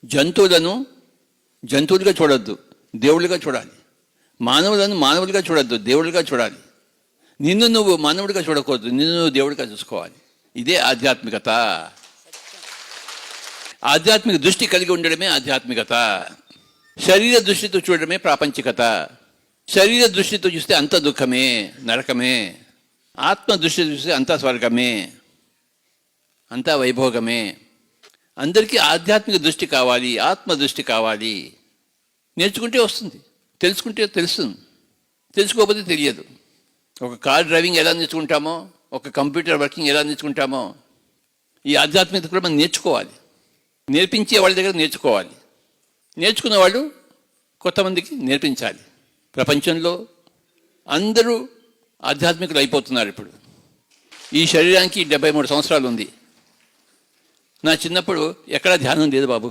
జంతువులను జంతువులుగా చూడొద్దు, దేవుళ్ళుగా చూడాలి. మానవులను మానవులుగా చూడొద్దు, దేవుళ్ళుగా చూడాలి. నిన్ను నువ్వు మానవుడిగా చూడకూడదు, నిన్ను నువ్వు దేవుడిగా చూసుకోవాలి. ఇదే ఆధ్యాత్మికత. ఆధ్యాత్మిక దృష్టి కలిగి ఉండడమే ఆధ్యాత్మికత. శరీర దృష్టితో చూడడమే ప్రాపంచికత. శరీర దృష్టితో చూస్తే అంత దుఃఖమే, నరకమే. ఆత్మ దృష్టితో చూస్తే అంతా స్వర్గమే, అంతా వైభోగమే. అందరికీ ఆధ్యాత్మిక దృష్టి కావాలి, ఆత్మ దృష్టి కావాలి. నేర్చుకుంటే వస్తుంది, తెలుసుకుంటే తెలుస్తుంది, తెలుసుకోకపోతే తెలియదు. ఒక కార్ డ్రైవింగ్ ఎలా నేర్చుకుంటామో, ఒక కంప్యూటర్ వర్కింగ్ ఎలా నేర్చుకుంటామో, ఈ ఆధ్యాత్మికత కూడా మనం నేర్చుకోవాలి. నేర్పించే వాళ్ళ దగ్గర నేర్చుకోవాలి. నేర్చుకున్న వాళ్ళు కొంతమందికి నేర్పించాలి. ప్రపంచంలో అందరూ ఆధ్యాత్మికులు అయిపోతున్నారు ఇప్పుడు. ఈ శరీరానికి 73 సంవత్సరాలు ఉంది. నా చిన్నప్పుడు ఎక్కడా ధ్యానం లేదు బాబు.